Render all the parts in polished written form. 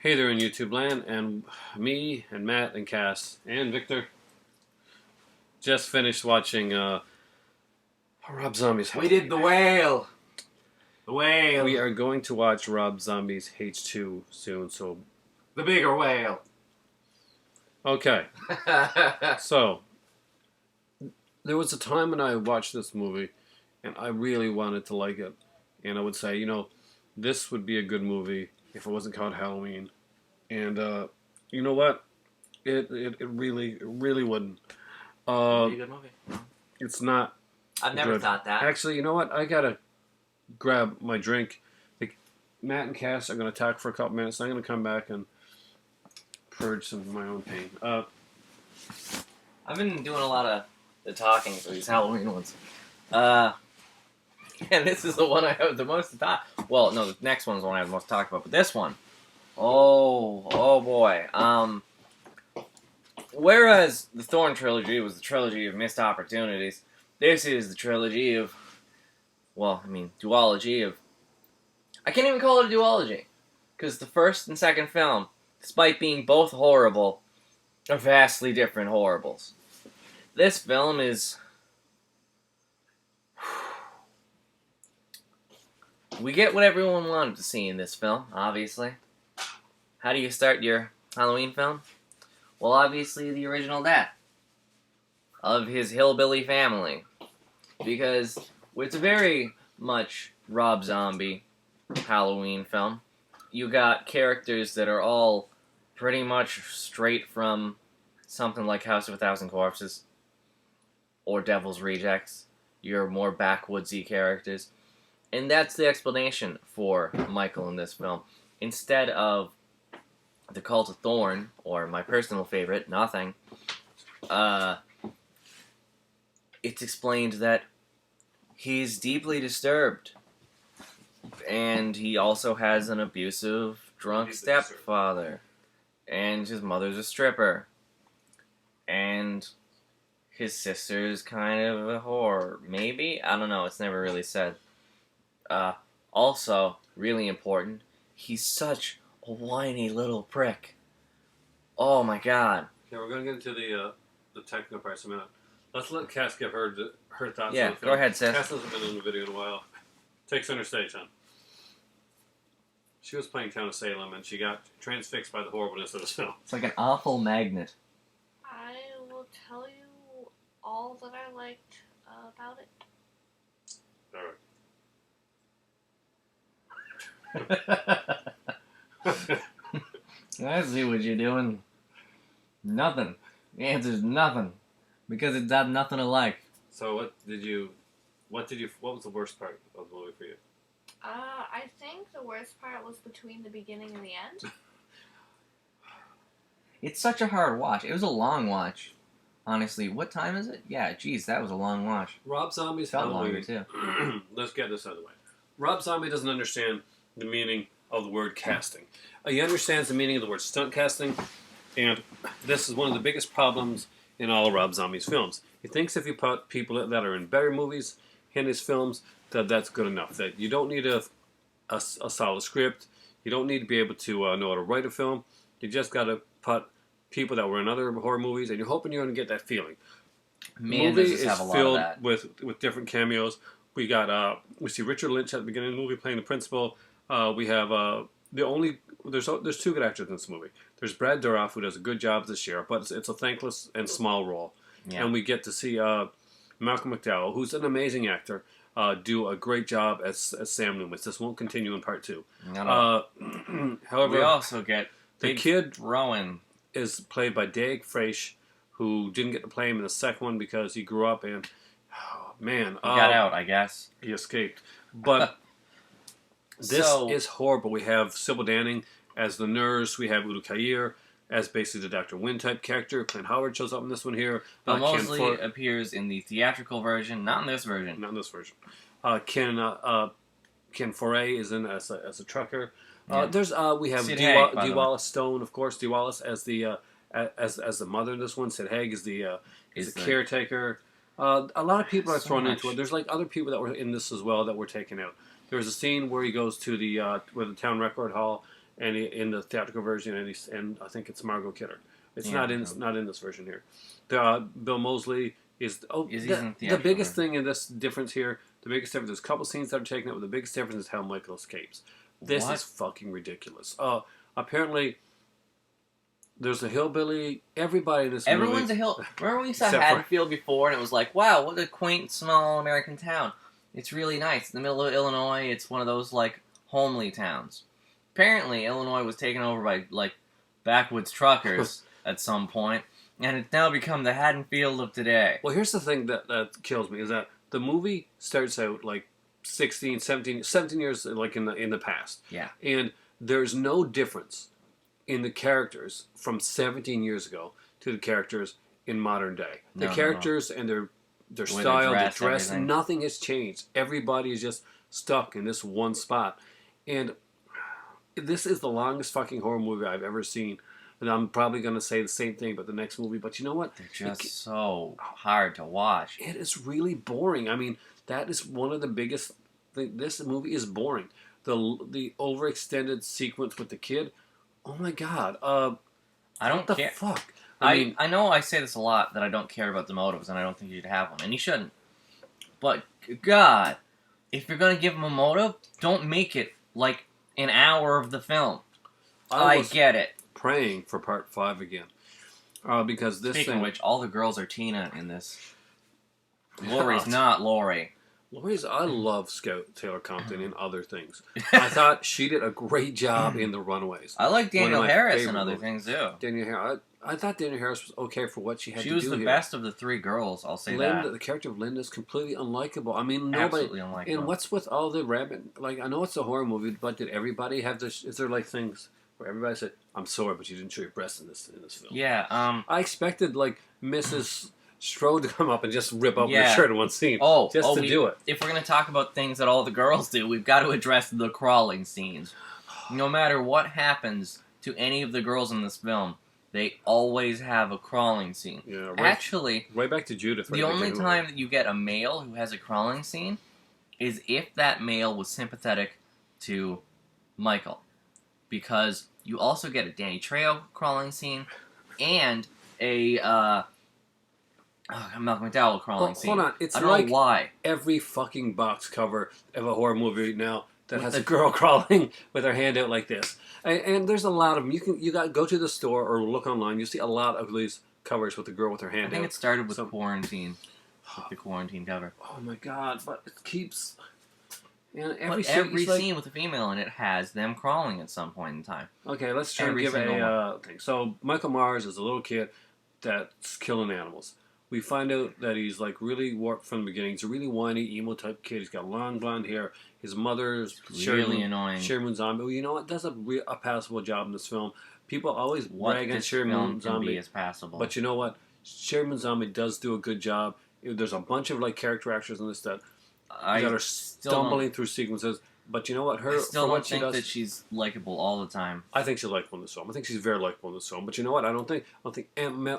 Hey there in YouTube land, and me and Matt and Cass and Victor just finished watching Rob Zombie's. We did The Whale. The Whale. We are going to watch Rob Zombie's H2 soon, so The bigger whale. okay. So there was a time when I watched this movie and I really wanted to like it, and I would say, you know, this would be a good movie if it wasn't called Halloween. And you know what? It really wouldn't. Be a good movie. It's not. I've never good. thought that. Actually, you know what? I gotta grab my drink. Matt and Cass are gonna talk for a couple minutes. I'm gonna come back and purge some of my own pain. I've been doing a lot of the talking for these Halloween ones. And this is the one I have the most to talk. Well, no, the next one is the one I have the most to talk about. But this one, oh boy. Whereas the Thorn trilogy was the trilogy of missed opportunities, this is the trilogy of, duology of. I can't even call it a duology, because the first and second film, despite being both horrible, are vastly different horribles. This film is. We get what everyone wanted to see in this film, obviously. How do you start your Halloween film? Well, obviously the original death of his hillbilly family. Because it's a very much Rob Zombie Halloween film. You got characters that are all pretty much straight from something like House of a Thousand Corpses or Devil's Rejects. Your more backwoodsy characters. And that's the explanation for Michael in this film. Instead of the Cult of Thorn, or my personal favorite, Nothing, it's explained that he's deeply disturbed. And he also has an abusive, drunk stepfather. And his mother's a stripper. And his sister's kind of a whore. Maybe? I don't know. It's never really said. Also, really important, he's such a whiny little prick. Oh my god. Okay, we're gonna get into the technical parts in a minute. Let's let Cass give her thoughts on the Yeah, film. go ahead, sis. Cass hasn't been in the video in a while. Take center stage, hon. She was playing Town of Salem, and she got transfixed by the horribleness of this film. It's like an awful magnet. I will tell you all that I liked about it. All right. I see what you're doing. Nothing. The answer's nothing. Because it's got nothing to like. So what was the worst part of the movie for you? I think the worst part was between the beginning and the end. It's such a hard watch. It was a long watch. Honestly, what time is it? Yeah, geez, that was a long watch. Rob Zombie's Felt Halloween. longer, too. Let's get this out of the way. Rob Zombie doesn't understand the meaning of the word casting. He understands the meaning of the word stunt casting, and this is one of the biggest problems in all of Rob Zombie's films. He thinks if you put people that are in better movies in his films, that's good enough. That you don't need a solid script. You don't need to be able to know how to write a film. You just got to put people that were in other horror movies, and you're hoping you're going to get that feeling. Man, the movie does this is have a lot filled of that. with different cameos. We got we see Richard Lynch at the beginning of the movie playing the principal. We have there's two good actors in this movie. There's Brad Dourif, who does a good job as the sheriff, but it's a thankless and small role. Yeah. And we get to see Malcolm McDowell, who's an amazing actor, do a great job as Sam Loomis. This won't continue in part two. However, we also get the Big kid Rowan is played by Dag Fraish, who didn't get to play him in the second one because he grew up and got out, I guess. he escaped. But this is horrible. We have Sybil Danning as the nurse. We have Udo Kier as basically the Dr. Wynn type character. Clint Howard shows up in this one here. But mostly appears in the theatrical version, not in this version. Not in this version. Ken Foray is in as a trucker. Yeah. We have Sid Dee Haig, by the way. Wallace Stone, of course. Dee Wallace as the mother in this one. Sid Haig is the caretaker. A lot of people are thrown into it. There's like other people that were in this as well that were taken out. There's a scene where he goes to the where the town record hall and in the theatrical version, and I think it's Margot Kidder. It's Yeah, not in this version here. Bill Moseley is He's in the theatrical biggest version. thing in this difference here. The biggest difference. There's a couple scenes that are taken out, but the biggest difference is how Michael escapes. This What? is fucking ridiculous. Apparently, there's a hillbilly. Everybody in this Everyone's movie. a hill. Remember when we saw Except for- Haddonfield before, and it was like, wow, what a quaint, small American town. It's really nice. In the middle of Illinois, it's one of those, like, homely towns. Apparently, Illinois was taken over by, like, backwoods truckers at some point, and it's now become the Haddonfield of today. Well, here's the thing that kills me is that the movie starts out like 16, 17 years like in the past. Yeah. And there's no difference in the characters from 17 years ago to the characters in modern day. The No, no, characters and their their style, their dress, dress, everything. nothing has changed. Everybody is just stuck in this one spot. And this is the longest fucking horror movie I've ever seen. And I'm probably going to say the same thing about the next movie. But you know what? They're just so hard to watch. It is really boring. I mean, that is one of the biggest things. This movie is boring. The overextended sequence with the kid. Oh my god. I don't what the care. fuck? I know I say this a lot, that I don't care about the motives, and I don't think you'd have one, and you shouldn't. But, God, if you're going to give them a motive, don't make it like an hour of the film. I was get it. praying for part 5 again. Because this Speaking thing... of which, all the girls are Tina in this. Lori's not Lori. I love Scout Taylor Compton in other things. I thought she did a great job in The Runaways. I like One of Danielle my Harris favorite and other movies. things, too. Danielle Harris. I thought Danielle Harris was okay for what she had She to was do the here. best of the three girls, I'll say Linda, that. the character of Linda is completely unlikable. I mean, nobody... Absolutely unlikable. And what's with all the rabbit? Like, I know it's a horror movie, but did everybody have this? Is there like things where everybody said, "I'm sorry, but you didn't show your breasts in this film"? Yeah, I expected like Mrs. Strode to come up and just rip open Yeah. her shirt in one scene, just to do it. If we're going to talk about things that all the girls do, we've got to address the crawling scenes. No matter what happens to any of the girls in this film, they always have a crawling scene. Yeah, right, Actually, right back to Judith. the only time that you get a male who has a crawling scene is if that male was sympathetic to Michael. Because you also get a Danny Trejo crawling scene and a Malcolm McDowell crawling scene. Hold on, it's I don't like know why. every fucking box cover of a horror movie now that With has the- a girl crawling with her hand out like this. And there's a lot of them. You got go to the store or look online. You see a lot of these covers with the girl with her I hand think out. it started with So- quarantine. With the quarantine cover. Oh my god! But it keeps. And Every, scene with a female in it has them crawling at some point in time. Okay, let's try and Every give single a thing. So Michael Myers is a little kid that's killing animals. We find out that he's like really warped from the beginning. He's a really whiny, emo type kid. He's got long blonde hair. His mother's Really annoying. Sherry Moon Zombie. Well, you know what? Does a passable job in this film. People always What rag on this Sherry film Moon can Zombie, be is passable. but you know what? Sherry Moon Zombie does do a good job. There's a bunch of like character actors in this that are still don't- stumbling through sequences. But you know what? Her I still for don't what she think does, that she's likable all the time. I think she's likable in this film. I think she's very likable in this film. But you know what? I don't think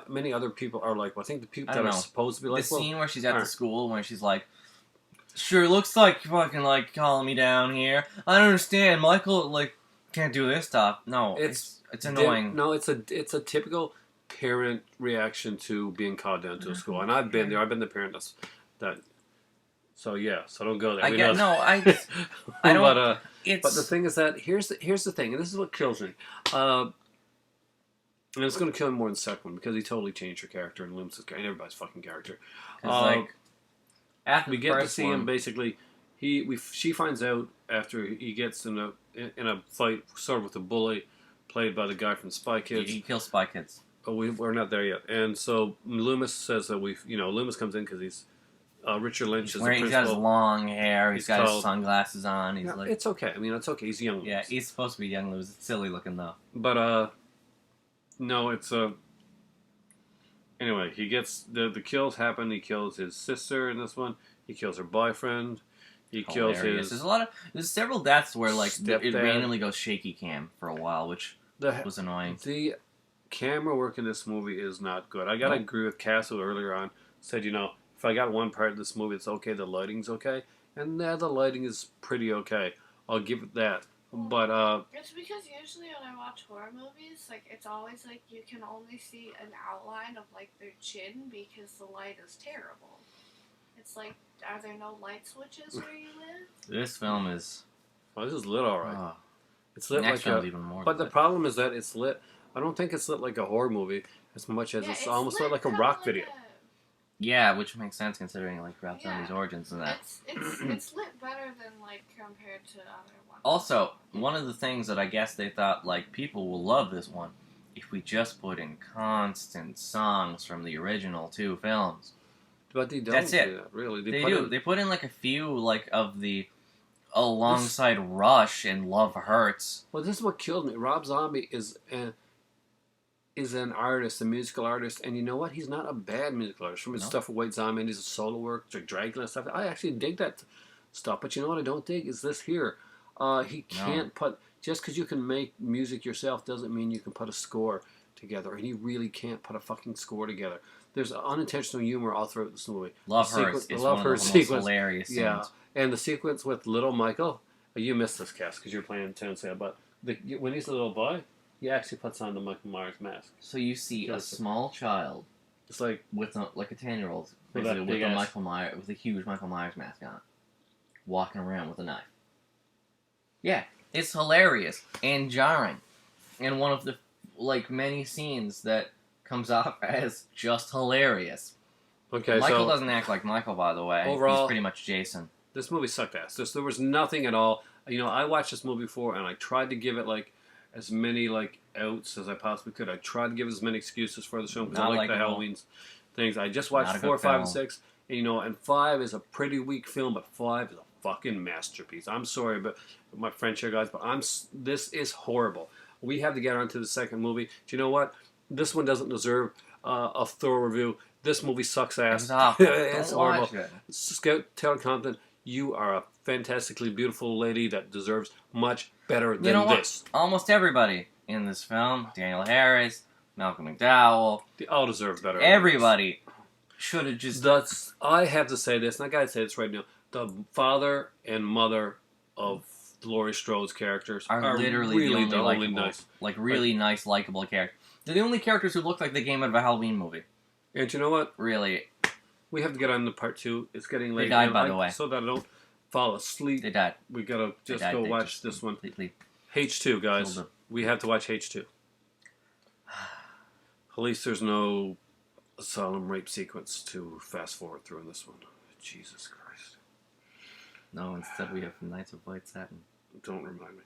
many other people are likable. I think the people I that don't are know. supposed to be The likable. scene where she's at the Alright. school, where she's like, "Sure, looks like you fucking like calling me down here. I don't understand. Michael like can't do this stuff." No, it's annoying. No, it's a typical parent reaction to being called down to a school, and I've been there. I've been the parent that. So yeah, so don't go there. I We get know- no. I don't. but It's but the thing is that here's the thing, and this is what kills me. And it's going to kill him more in the second one because he totally changed her character and Loomis' character and everybody's fucking character. 'cause, like after We the get to first see one, him basically. She finds out after he gets in a fight sort of with a bully played by the guy from Spy Kids. he kills Spy Kids. Oh, we're not there yet. And so Loomis says that Loomis comes in because he's Richard Lynch is the He's got his principal. long hair. He's He's got his called- sunglasses on. He's Yeah, like, it's okay. I mean, it's okay. He's young. yeah, Loomis. he's supposed to be young Lewis. It's silly looking though. But no, it's anyway. He gets the kills happen. He kills his sister in this one. He kills her boyfriend. He kills Hilarious. his There's several deaths where like it Stepdad. randomly goes shaky cam for a while, which the was annoying. the camera work in this movie is not good. I gotta Nope. agree with Castle earlier on. Said if I got one part of this movie, it's okay. The lighting's okay, and the lighting is pretty okay. I'll give it that. But It's because usually when I watch horror movies, like it's always like you can only see an outline of like their chin because the light is terrible. It's like, are there no light switches where you live? This film is. this is lit all right. Oh, It's lit next like film's a. even more. But the lit. problem is that it's lit. I don't think it's lit like a horror movie as much as Yeah, it's almost lit like a kinda rock like video. Yeah, which makes sense considering like Rob Yeah. Zombie's origins and that. It's lit better than like compared to other ones. Also, one of the things that I guess they thought like people will love this one if we just put in constant songs from the original two films. But they don't That's it. do that, really. They put do. in- They put in like a few like of the alongside Rush and Love Hurts. Well, this is what killed me. Rob Zombie is an artist, a musical artist, and you know what? He's not a bad musical artist. From his No. stuff with White Zombie and his solo work, like Dracula stuff, I actually dig that stuff. But you know what I don't dig is this here. He can't put, just because you can make music yourself doesn't mean you can put a score together, and he really can't put a fucking score together. There's unintentional humor all throughout this movie. Love The Hurts sequen- is the Love one of the Hurts most sequence. hilarious scenes. Yeah, and the sequence with little Michael, you missed this, Cass, because you're playing Tennessee, but when he's a little boy, he actually puts on the Michael Myers mask. So you see a small child It's like, with like a 10-year-old With that with big a ass- with a huge Michael Myers mask on, walking around with a knife. Yeah, it's hilarious and jarring, and one of the like many scenes that comes off as just hilarious. okay, Michael so doesn't act like Michael, by the way. Overall- He's pretty much Jason. this movie sucked ass. There was nothing at all. You know, I watched this movie before, and I tried to give it like as many like outs as I possibly could. I tried to give as many excuses for the film because I Not like the likable. Halloween things. I just watched Not a 4, good 5, and film. 6. And, you know, and 5 is a pretty weak film, but 5 is a fucking masterpiece. I'm sorry, but my French here, guys, but this is horrible. We have to get on to the second movie. Do you know what? This one doesn't deserve a thorough review. This movie sucks ass. It's awful. It's Don't horrible. watch it. Scout Taylor Compton, you are a fantastically beautiful lady that deserves much better than You know what? this. Almost everybody in this film, Daniel Harris, Malcolm McDowell, They all deserve better. everybody should have just. I have to say this, and I gotta say this right now. The father and mother of Laurie Strode's characters are literally really the only likable, nice. like really nice, likable characters. They're the only characters who look like they came out of a Halloween movie. And you know what? Really, We have to get on to part 2. It's getting late. died, and by the way. So that I don't fall asleep, they died. we gotta just died. go They watch just this one. completely H2, guys. killed them. We have to watch H2. At least there's no solemn rape sequence to fast forward through in this one. Jesus Christ. No, instead we have Knights of White Satin. Don't remind me.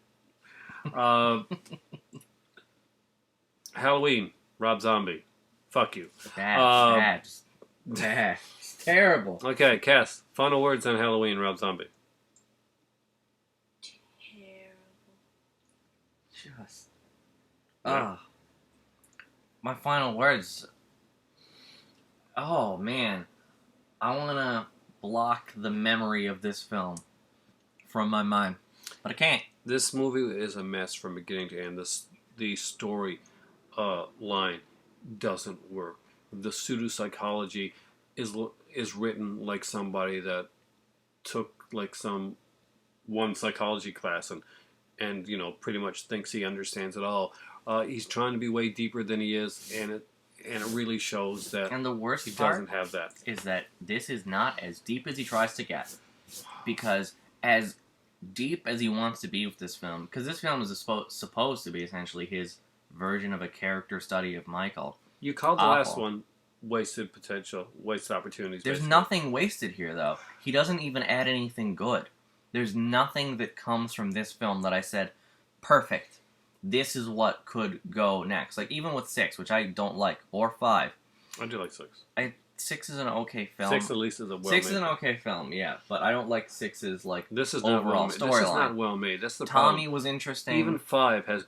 Halloween, Rob Zombie. Fuck you. Bad, just bad. It's terrible. Okay, Cass, final words on Halloween, Rob Zombie. Terrible. Just. Yeah. My final words. Oh man, I wanna block the memory of this film from my mind, but I can't. This movie is a mess from beginning to end. The story line doesn't work. The pseudo-psychology is written like somebody that took like one psychology class and you know pretty much thinks he understands it all. He's trying to be way deeper than he is, and it really shows that And the worst he part doesn't have that. is that this is not as deep as he tries to get, because as deep as he wants to be with this film, because this film is supposed to be essentially his version of a character study of Michael. You called the Awful. last one wasted potential, wasted opportunities. There's basically. nothing wasted here, though. He doesn't even add anything good. There's nothing that comes from this film that I said, perfect. This is what could go next. Like, even with 6, which I don't like, or 5. I do like 6. 6 is an okay film. 6 at least is a well 6 made. is an okay film, yeah. But I don't like 6's, like, This is not overall well made. This is storyline. not well made. That's the Tommy problem. was interesting. Even 5 has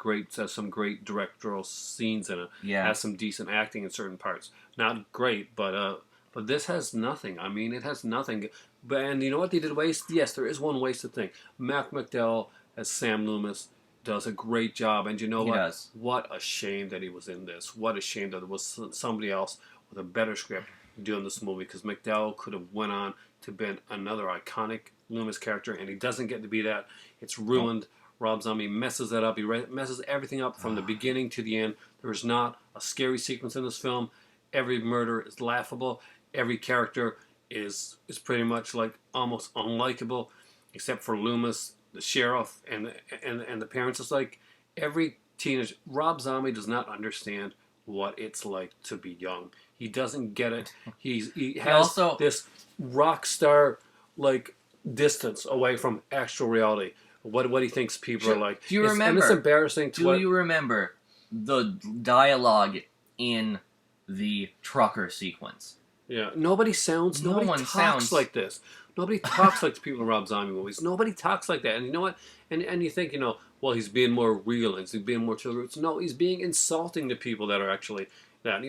some great directorial scenes in it. yeah. Has some decent acting in certain parts. Not great, but this has nothing. I mean, it has nothing. And you know what they did waste? Yes, there is one wasted thing. Mac McDowell as Sam Loomis does a great job, and you know He what? does. What a shame that he was in this. What a shame that there was somebody else with a better script doing this movie, because McDowell could have went on to be another iconic Loomis character, and he doesn't get to be that. It's ruined Rob Zombie messes that up. He messes everything up from the beginning to the end. There is not a scary sequence in this film. Every murder is laughable. Every character is pretty much like almost unlikable, except for Loomis, the sheriff, and the parents. It's like every teenage. Rob Zombie does not understand what it's like to be young. He doesn't get it. He has also, this rock star like distance away from actual reality. What he thinks people are like. Do you remember? And it's embarrassing. Do you remember the dialogue in the trucker sequence? Yeah, nobody talks like this. Nobody talks like the people in Rob Zombie movies. Nobody talks like that. And you know what? And you think, well, he's being more real and he's being more to the roots. No, he's being insulting to people that are actually that.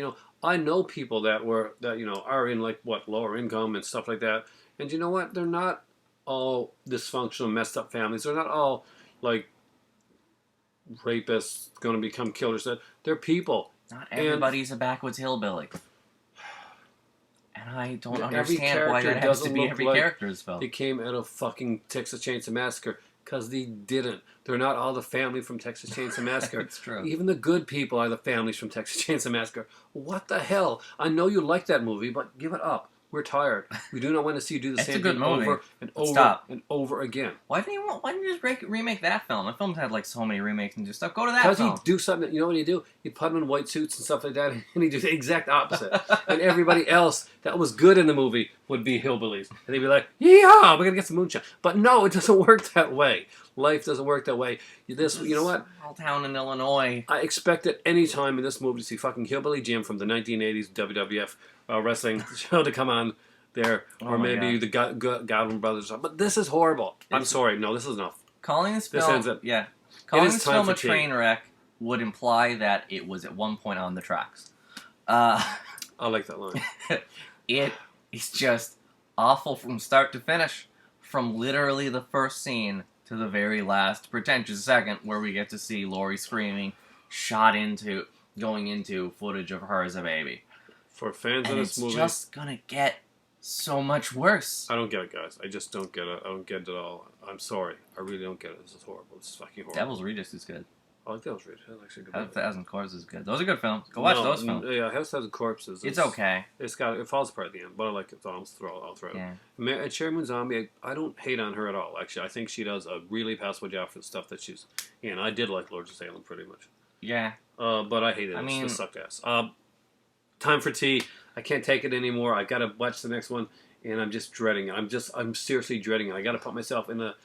I know people that are in like lower income and stuff like that. And you know what? They're not all dysfunctional, messed up families. They're not all like rapists going to become killers. They're people. Not everybody's a backwoods hillbilly. And I don't understand why that has to be every character's film. They came out of fucking Texas Chainsaw Massacre, because they didn't. They're not all the family from Texas Chainsaw Massacre. It's true. Even the good people are the families from Texas Chainsaw Massacre. What the hell? I know you like that movie, but give it up. We're tired. We do not want to see you do the same thing over and over and over again. Why didn't you just remake that film? The film's had like so many remakes and just stuff. Go to that film. Because he'd do something, you know what he'd do? He'd put them in white suits and stuff like that, and he'd do the exact opposite. And everybody else that was good in the movie would be hillbillies. And they'd be like, yeah, we're going to get some moonshine. But no, it doesn't work that way. Life doesn't work that way. You know what? Small town in Illinois. I expected any time in this movie to see fucking Hillbilly Jim from the 1980s WWF wrestling show to come on there, or maybe the Godwin Brothers. But this is horrible. I'm sorry. No, this is enough. Calling this film, calling this film a train wreck would imply that it was at one point on the tracks. I like that line. It is just awful from start to finish, from literally the first scene to the very last pretentious second where we get to see Laurie screaming, going into footage of her as a baby. For fans of this movie, it's just gonna get so much worse. I don't get it, guys. I just don't get it. I don't get it at all. I'm sorry. I really don't get it. This is horrible. This is fucking horrible. Devil's Rejects is good. I like Devil's Rejects. That's actually a good. 1,000 Corpses is good. Those are good films. Go watch those films. Yeah, 1,000 Corpses. It's okay. It falls apart at the end, but I like it. So I'll throw it. Yeah. Cherry Moon Zombie, I don't hate on her at all. Actually, I think she does a really passable job for the stuff that she's in. I did like Lords of Salem pretty much. Yeah. But I hated it. It sucked ass. Time for Tea. I can't take it anymore. I gotta watch the next one, and I'm just dreading it. I'm seriously dreading it. I gotta put myself in a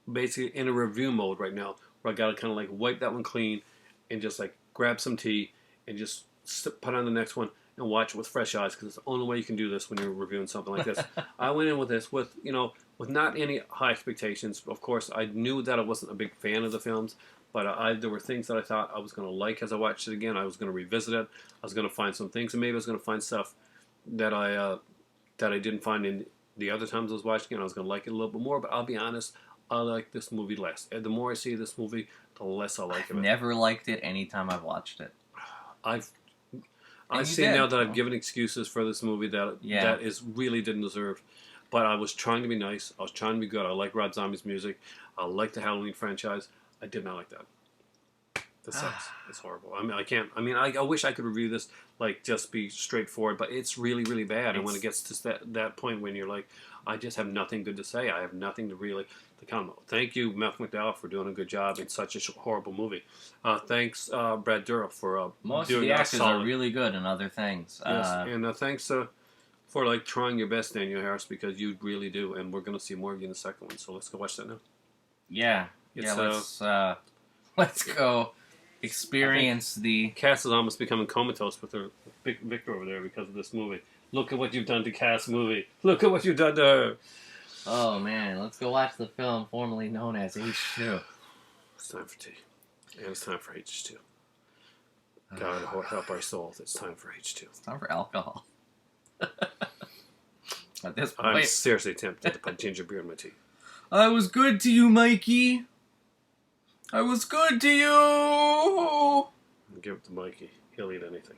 review mode right now, where I gotta kind of like wipe that one clean, and just like grab some tea, and just put on the next one and watch it with fresh eyes, because it's the only way you can do this when you're reviewing something like this. I went in with this with not any high expectations. Of course, I knew that I wasn't a big fan of the films. But there were things that I thought I was going to like as I watched it again. I was going to revisit it. I was going to find some things, and maybe I was going to find stuff that I didn't find in the other times I was watching it. I was going to like it a little bit more. But I'll be honest, I like this movie less. And the more I see this movie, the less I like it. I've never liked it anytime I've watched it. I've seen now that I've given excuses for this movie that is really didn't deserve. But I was trying to be nice. I was trying to be good. I like Rob Zombie's music. I like the Halloween franchise. I did not like that. This sucks. It's horrible. I mean, I can't. I mean, I wish I could review this like just be straightforward, but it's really, really bad. And when it gets to that point when you're like, I just have nothing good to say. I have nothing to really to comment. Thank you, Malcolm McDowell, for doing a good job in such a horrible movie. Thanks, Brad Dourif, for most doing of the actors are really good in other things. Yes, and thanks for like trying your best, Daniel Harris, because you really do. And we're gonna see more of you in the second one. So let's go watch that now. Yeah. Let's go experience the... Cass is almost becoming comatose with her Victor over there because of this movie. Look at what you've done to Cass' movie. Look at what you've done to her. Oh, man. Let's go watch the film formerly known as H2. It's time for tea. And it's time for H2. God help our souls. It's time for H2. It's time for alcohol. At this point... I'm seriously tempted to put ginger beer in my tea. I was good to you, Mikey. I was good to you. Give it to Mikey. He'll eat anything.